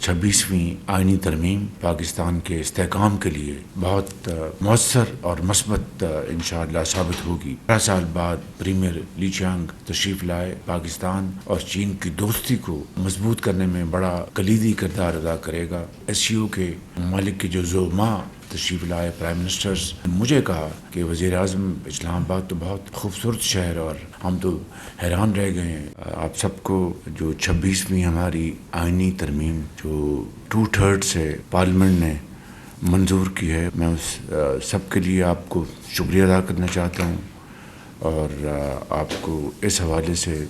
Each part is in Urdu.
26ویں آئینی ترمیم پاکستان کے استحکام کے لیے بہت مؤثر اور مثبت انشاءاللہ ثابت ہوگی۔ 15 سال بعد پریمیئر لی چانگ تشریف لائے، پاکستان اور چین کی دوستی کو مضبوط کرنے میں بڑا کلیدی کردار ادا کرے گا۔ ایس سی او کے ممالک کے جو زعماء تشریف لائے، پرائم منسٹرز، مجھے کہا کہ وزیر اعظم اسلام آباد تو بہت خوبصورت شہر، اور ہم تو حیران رہ گئے ہیں۔ آپ سب کو جو 26ویں ہماری آئینی ترمیم جو 2/3 سے پارلیمنٹ نے منظور کی ہے، میں اس سب کے لیے آپ کو شکریہ ادا کرنا چاہتا ہوں، اور آپ کو اس حوالے سے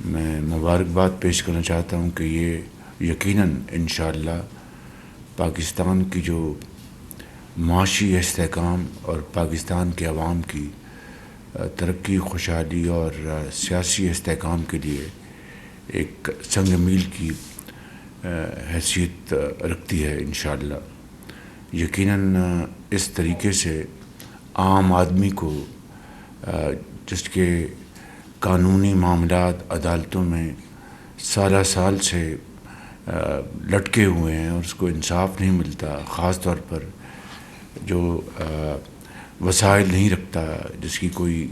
میں مبارکباد پیش کرنا چاہتا ہوں کہ یہ یقیناً انشاءاللہ پاکستان کی جو معاشی استحکام اور پاکستان کے عوام کی ترقی، خوشحالی اور سیاسی استحکام کے لیے ایک سنگ میل کی حیثیت رکھتی ہے انشاءاللہ۔ یقیناً اس طریقے سے عام آدمی کو جس کے قانونی معاملات عدالتوں میں سالہ سال سے لٹکے ہوئے ہیں اور اس کو انصاف نہیں ملتا، خاص طور پر جو وسائل نہیں رکھتا، جس کی کوئی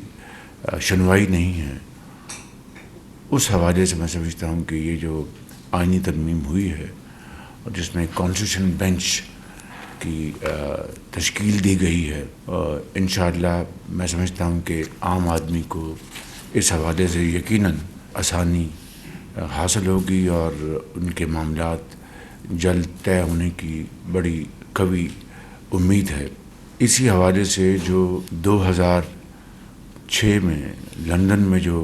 شنوائی نہیں ہے، اس حوالے سے میں سمجھتا ہوں کہ یہ جو آئینی ترمیم ہوئی ہے اور جس میں کانسٹیٹیوشن بینچ کی تشکیل دی گئی ہے، انشاءاللہ میں سمجھتا ہوں کہ عام آدمی کو اس حوالے سے یقیناً آسانی حاصل ہوگی اور ان کے معاملات جلد طے ہونے کی بڑی قوی امید ہے۔ اسی حوالے سے جو 2006 میں لندن میں جو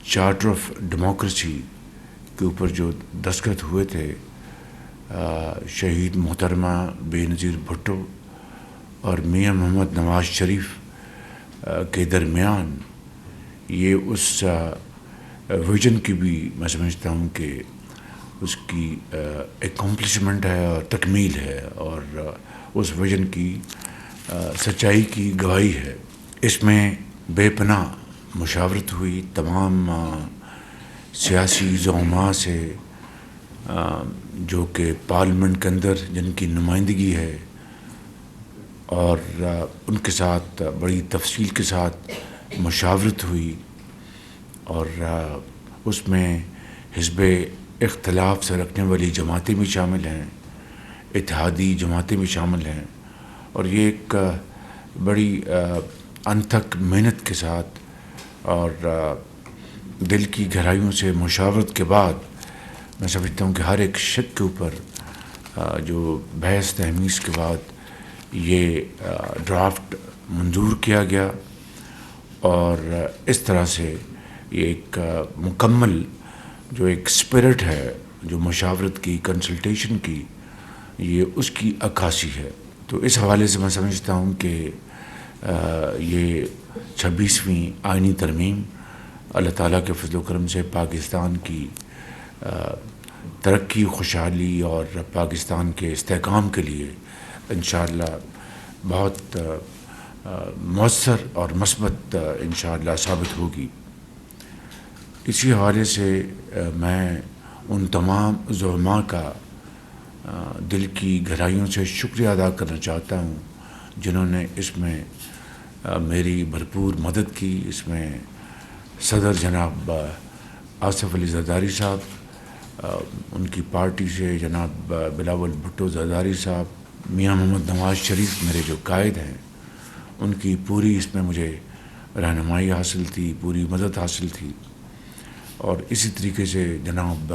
چارٹر آف ڈیموکریسی کے اوپر جو دستخط ہوئے تھے شہید محترمہ بے نظیر بھٹو اور میاں محمد نواز شریف کے درمیان، یہ اس ویژن کی بھی میں سمجھتا ہوں کہ اس کی اکمپلشمنٹ ہے اور تکمیل ہے، اور اس ویژن کی سچائی کی گواہی ہے۔ اس میں بے پناہ مشاورت ہوئی تمام سیاسی زعماء سے، جو کہ پارلیمنٹ کے اندر جن کی نمائندگی ہے، اور ان کے ساتھ بڑی تفصیل کے ساتھ مشاورت ہوئی، اور اس میں حزب اختلاف سے رکھنے والی جماعتیں بھی شامل ہیں، اتحادی جماعتیں بھی شامل ہیں، اور یہ ایک بڑی انتھک محنت کے ساتھ اور دل کی گہرائیوں سے مشاورت کے بعد میں سمجھتا ہوں کہ ہر ایک شک کے اوپر جو بحث تحمیز کے بعد یہ ڈرافٹ منظور کیا گیا، اور اس طرح سے یہ ایک مکمل جو ایک اسپرٹ ہے جو مشاورت کی، کنسلٹیشن کی، یہ اس کی عکاسی ہے۔ تو اس حوالے سے میں سمجھتا ہوں کہ یہ 26ویں آئینی ترمیم اللہ تعالیٰ کے فضل و کرم سے پاکستان کی ترقی، خوشحالی اور پاکستان کے استحکام کے لیے انشاءاللہ بہت مؤثر اور مثبت انشاءاللہ ثابت ہوگی۔ اسی حوالے سے میں ان تمام زعماء کا دل کی گہرائیوں سے شکریہ ادا کرنا چاہتا ہوں جنہوں نے اس میں میری بھرپور مدد کی۔ اس میں صدر جناب آصف علی زرداری صاحب، ان کی پارٹی سے جناب بلاول بھٹو زرداری صاحب، میاں محمد نواز شریف میرے جو قائد ہیں، ان کی پوری اس میں مجھے رہنمائی حاصل تھی، پوری مدد حاصل تھی، اور اسی طریقے سے جناب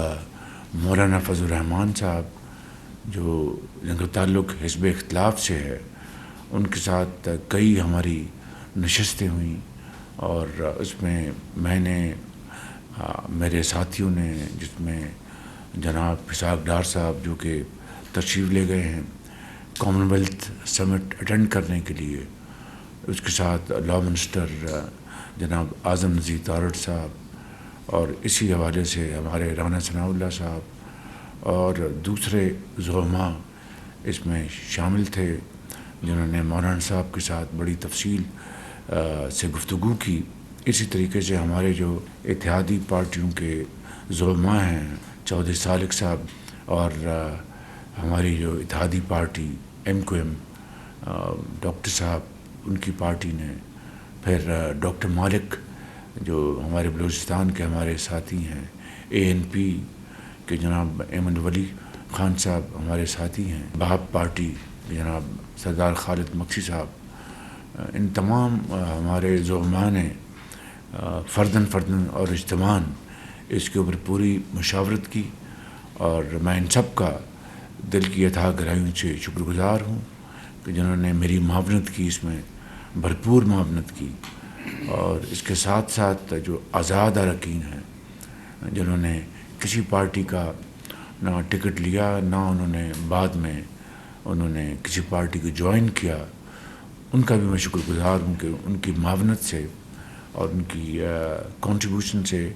مولانا فضل الرحمان صاحب جو جن کا تعلق حزب اختلاف سے ہے، ان کے ساتھ کئی ہماری نشستیں ہوئیں، اور اس میں میں نے، میرے ساتھیوں نے، جس میں جناب اسحاق ڈار صاحب جو کہ تشریف لے گئے ہیں کامن ویلتھ سمٹ اٹینڈ کرنے کے لیے، اس کے ساتھ لا منسٹر جناب اعظم نذیر تارڑ صاحب، اور اسی حوالے سے ہمارے رانا ثناء اللہ صاحب اور دوسرے زعماء اس میں شامل تھے، جنہوں نے مولانا صاحب کے ساتھ بڑی تفصیل سے گفتگو کی۔ اسی طریقے سے ہمارے جو اتحادی پارٹیوں کے زعماء ہیں، چودھری سالک صاحب اور ہماری جو اتحادی پارٹی MQM ڈاکٹر صاحب ان کی پارٹی نے، پھر ڈاکٹر مالک جو ہمارے بلوچستان کے ہمارے ساتھی ہیں، ANP کے جناب ایمن ولی خان صاحب ہمارے ساتھی ہیں، بہاب پارٹی جناب سردار خالد مکسی صاحب، ان تمام ہمارے زعماء نے فرداً اور اجتماعاً اس کے اوپر پوری مشاورت کی، اور میں ان سب کا دل کی اتھاہ گہرائیوں سے شکر گزار ہوں کہ جنہوں نے میری معاونت کی، اس میں بھرپور معاونت کی، اور اس کے ساتھ ساتھ جو آزاد اراکین ہیں جنہوں نے کسی پارٹی کا نہ ٹکٹ لیا، نہ بعد میں انہوں نے کسی پارٹی کو جوائن کیا، ان کا بھی میں شکر گزار ہوں کہ ان کی معاونت سے اور ان کی کنٹریبیوشن سے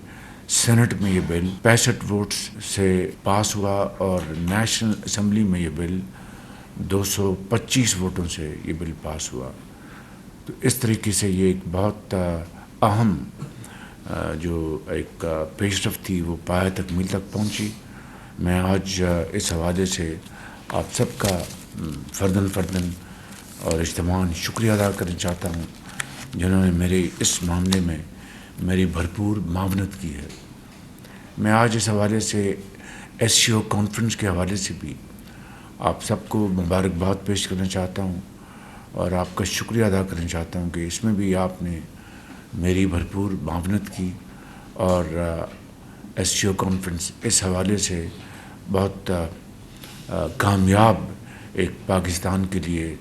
سینٹ میں یہ بل 65 ووٹس سے پاس ہوا، اور نیشنل اسمبلی میں یہ بل 225 ووٹوں سے یہ بل پاس ہوا۔ تو اس طریقے سے یہ ایک بہت اہم جو ایک پیش رفت تھی وہ پایہ تکمیل تک پہنچی۔ میں آج اس حوالے سے آپ سب کا فرداً اور اجتماعاً شکریہ ادا کرنا چاہتا ہوں جنہوں نے میرے اس معاملے میں میری بھرپور معاونت کی ہے۔ میں آج اس حوالے سے SCO کانفرنس کے حوالے سے بھی آپ سب کو مبارکباد پیش کرنا چاہتا ہوں، اور آپ کا شکریہ ادا کرنا چاہتا ہوں کہ اس میں بھی آپ نے میری بھرپور معاونت کی، اور SCO کانفرنس اس حوالے سے بہت کامیاب ایک پاکستان کے لیے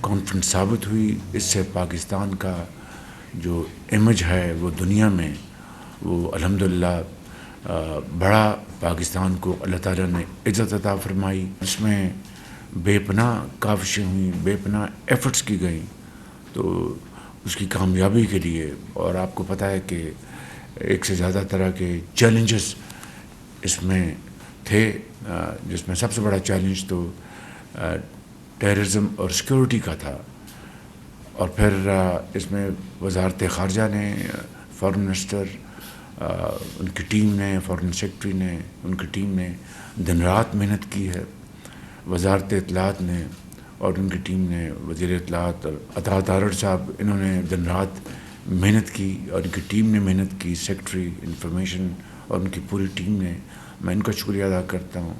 کانفرنس ثابت ہوئی۔ اس سے پاکستان کا جو امیج ہے وہ دنیا میں وہ الحمدللہ بڑا پاکستان کو اللہ تعالیٰ نے عزت عطا فرمائی۔ اس میں بے پناہ کاوشیں ہوئیں، بے پناہ ایفرٹس کی گئیں، تو اس کی کامیابی کے لیے، اور آپ کو پتہ ہے کہ ایک سے زیادہ طرح کے چیلنجز اس میں تھے، جس میں سب سے بڑا چیلنج تو ٹیررزم اور سیکورٹی کا تھا، اور پھر اس میں وزارت خارجہ نے، فارن منسٹر ان کی ٹیم نے، فارن سیکرٹری نے، ان کی ٹیم نے دن رات محنت کی ہے، وزارت اطلاعات نے اور ان کی ٹیم نے، وزیر اطلاعات عطا تارڑ صاحب، انہوں نے دن رات محنت کی، اور ان کی ٹیم نے محنت کی، سیکرٹری انفارمیشن اور ان کی پوری ٹیم نے، میں ان کا شکریہ ادا کرتا ہوں۔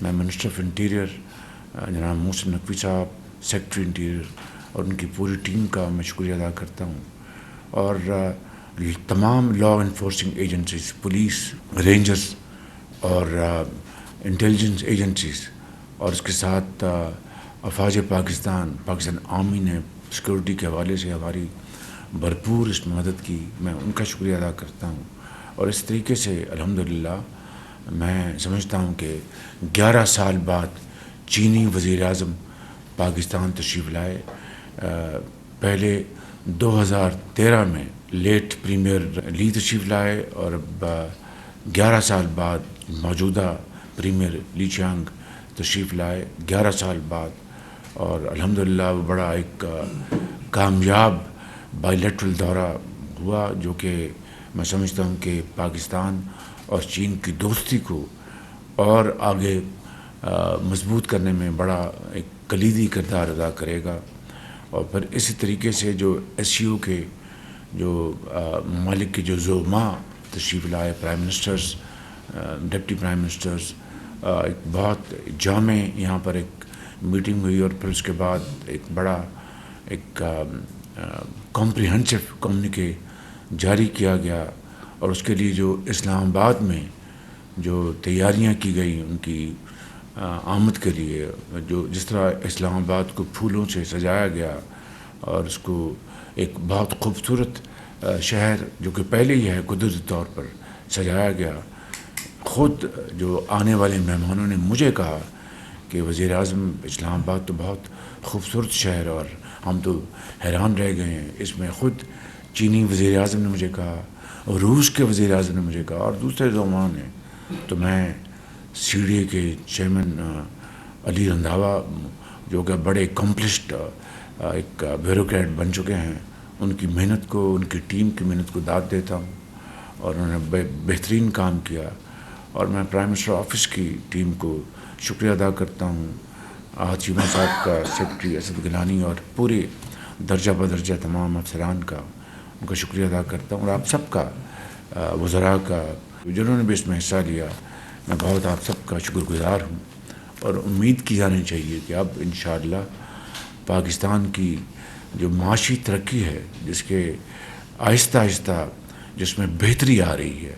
میں منسٹر آف انٹیریئر جناب محسن نقوی صاحب، سیکرٹری انٹیریئر اور ان کی پوری ٹیم کا میں شکریہ ادا کرتا ہوں، اور تمام law enforcing agencies, police, rangers اور انٹیلیجنس ایجنسیز، اور اس کے ساتھ افواج پاکستان آرمی نے سیکورٹی کے حوالے سے ہماری بھرپور اس میں مدد کی، میں ان کا شکریہ ادا کرتا ہوں۔ اور اس طریقے سے الحمدللہ میں سمجھتا ہوں کہ 11 سال بعد چینی وزیر اعظم پاکستان تشریف لائے۔ پہلے 2013 میں لیٹ پریمیئر لی تشریف لائے، اور اب 11 سال بعد موجودہ پریمیئر لی چیانگ تشریف لائے، 11 سال بعد، اور الحمدللہ وہ بڑا ایک کامیاب بائی لیٹرل دورہ ہوا، جو کہ میں سمجھتا ہوں کہ پاکستان اور چین کی دوستی کو اور آگے مضبوط کرنے میں بڑا ایک کلیدی کردار ادا کرے گا۔ اور پھر اسی طریقے سے جو SCO کے جو ممالک کے جو زعماء تشریف لائے، prime ministers, deputy prime ministers, ایک بہت جامع یہاں پر ایک میٹنگ ہوئی، اور پھر اس کے بعد ایک بڑا ایک کمپریہنسو کمیونیکے جاری کیا گیا، اور اس کے لیے جو اسلام آباد میں جو تیاریاں کی گئی ان کی آمد کے لیے، جو جس طرح اسلام آباد کو پھولوں سے سجایا گیا، اور اس کو ایک بہت خوبصورت شہر جو کہ پہلے ہی ہے قدرتی طور پر سجایا گیا۔ خود جو آنے والے مہمانوں نے مجھے کہا کہ وزیر اعظم اسلام آباد تو بہت خوبصورت شہر، اور ہم تو حیران رہ گئے ہیں۔ اس میں خود چینی وزیر اعظم نے مجھے کہا، اور روس کے وزیر اعظم نے مجھے کہا، اور دوسرے زعماء نے۔ تو میں CDA کے چیئرمین علی رندھاوا، جو کہ بڑے اکمپلشڈ ایک بیوروکریٹ بن چکے ہیں، ان کی محنت کو، ان کی ٹیم کی محنت کو داد دیتا ہوں، اور انہوں نے بہترین کام کیا، اور میں پرائم منسٹر آفس کی ٹیم کو شکریہ ادا کرتا ہوں، چیمہ صاحب کا، سیکرٹری اسد گیلانی اور پورے درجہ بدرجہ تمام افسران کا، ان کا شکریہ ادا کرتا ہوں، اور آپ سب کا، وزراء کا، جنہوں نے بھی اس میں حصہ لیا، میں بہت آپ سب کا شکر گزار ہوں۔ اور امید کی جانی چاہیے کہ اب انشاءاللہ پاکستان کی جو معاشی ترقی ہے، جس کے آہستہ آہستہ جس میں بہتری آ رہی ہے،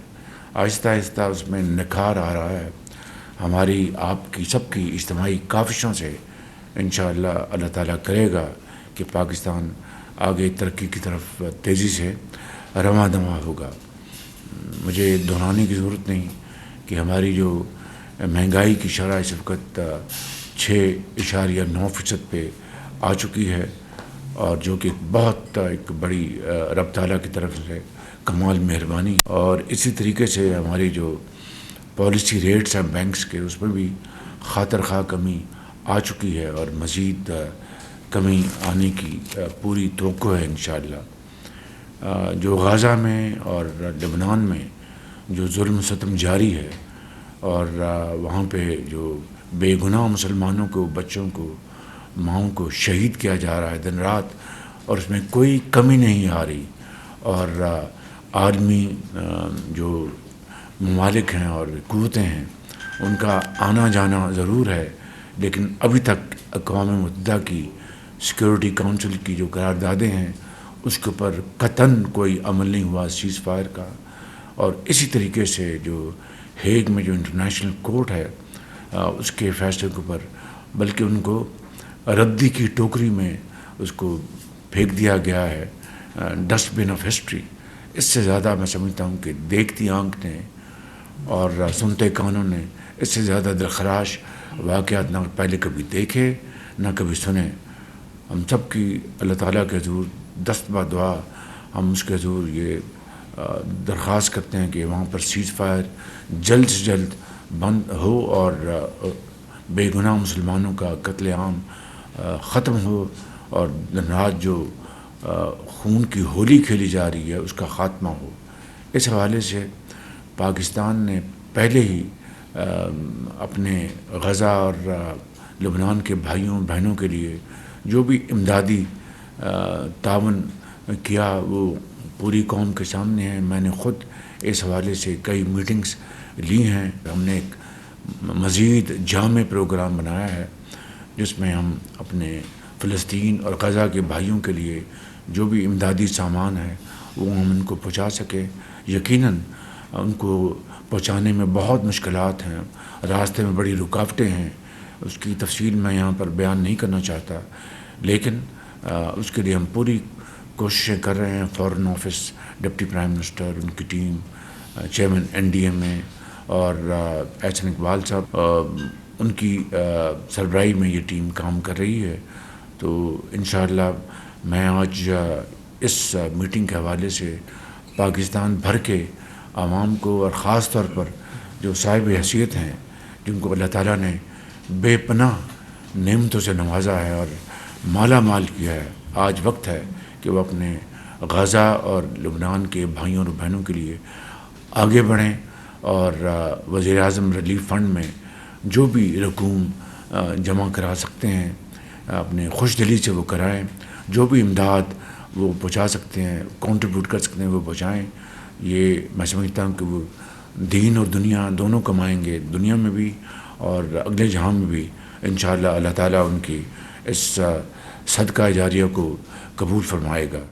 آہستہ آہستہ اس میں نکھار آ رہا ہے، ہماری آپ کی سب کی اجتماعی کاوشوں سے انشاءاللہ اللہ تعالیٰ کرے گا کہ پاکستان آگے ترقی کی طرف تیزی سے رواں دواں ہوگا۔ مجھے دہرانے کی ضرورت نہیں کہ ہماری جو مہنگائی کی شرح اس وقت 6.9% پہ آ چکی ہے، اور جو کہ بہت ایک بڑی رب تعالیٰ کی طرف سے کمال مہربانی، اور اسی طریقے سے ہماری جو پالیسی ریٹس ہیں بینکس کے، اس میں بھی خاطر خواہ کمی آ چکی ہے، اور مزید کمی آنے کی پوری توقع ہے انشاءاللہ۔ جو غزہ میں اور لبنان میں جو ظلم و ستم جاری ہے، اور وہاں پہ جو بے گناہ مسلمانوں کو، بچوں کو، ماؤں کو شہید کیا جا رہا ہے دن رات، اور اس میں کوئی کمی نہیں آ رہی، اور عالمی جو ممالک ہیں اور قوتیں ہیں ان کا آنا جانا ضرور ہے، لیکن ابھی تک اقوام متحدہ کی سیکیورٹی کونسل کی جو قراردادیں ہیں اس کے اوپر قطعاً کوئی عمل نہیں ہوا سیز فائر کا، اور اسی طریقے سے جو ہیگ میں جو انٹرنیشنل کورٹ ہے اس کے فیصلے کے اوپر بلکہ ان کو ردی کی ٹوکری میں اس کو پھینک دیا گیا ہے، ڈسٹ بن آف ہسٹری۔ اس سے زیادہ میں سمجھتا ہوں کہ دیکھتی آنکھ نے اور سنتے کانوں نے اس سے زیادہ دلخراش واقعات نہ پہلے کبھی دیکھے نہ کبھی سنے۔ ہم سب کی اللہ تعالیٰ کے حضور دست بہ دعا ہم اس کے حضور یہ درخواست کرتے ہیں کہ وہاں پر سیز فائر جلد سے جلد بند ہو، اور بے گناہ مسلمانوں کا قتل عام ختم ہو، اور دن رات جو خون کی ہولی کھیلی جا رہی ہے اس کا خاتمہ ہو۔ اس حوالے سے پاکستان نے پہلے ہی اپنے غزہ اور لبنان کے بھائیوں بہنوں کے لیے جو بھی امدادی تعاون کیا وہ پوری قوم کے سامنے ہے۔ میں نے خود اس حوالے سے کئی میٹنگز لی ہیں۔ ہم نے ایک مزید جامع پروگرام بنایا ہے جس میں ہم اپنے فلسطین اور غزہ کے بھائیوں کے لیے جو بھی امدادی سامان ہے وہ ہم ان کو پہنچا سکیں۔ یقیناً ان کو پہنچانے میں بہت مشکلات ہیں، راستے میں بڑی رکاوٹیں ہیں، اس کی تفصیل میں یہاں پر بیان نہیں کرنا چاہتا، لیکن اس کے لیے ہم پوری کوششیں کر رہے ہیں۔ Foreign office, deputy prime minister, ان کی ٹیم، چیئرمین NDMA اور احسن اقبال صاحب، ان کی سربراہی میں یہ ٹیم کام کر رہی ہے۔ تو انشاءاللہ میں آج اس میٹنگ کے حوالے سے پاکستان بھر کے عوام کو، اور خاص طور پر جو صاحب حیثیت ہیں جن کو اللہ تعالیٰ نے بے پناہ نعمتوں سے نوازا ہے اور مالا مال کیا ہے، آج وقت ہے کہ وہ اپنے غزہ اور لبنان کے بھائیوں اور بہنوں کے لیے آگے بڑھیں، اور وزیر اعظم ریلیف فنڈ میں جو بھی رقوم جمع کرا سکتے ہیں اپنے خوش دلی سے وہ کرائیں، جو بھی امداد وہ پہنچا سکتے ہیں، کنٹریبیوٹ کر سکتے ہیں وہ پہنچائیں۔ یہ میں سمجھتا ہوں کہ وہ دین اور دنیا دونوں کمائیں گے، دنیا میں بھی اور اگلے جہاں میں بھی انشاءاللہ۔ اللہ تعالیٰ ان کی اس صدقہ جاریہ کو قبول فرمائے گا۔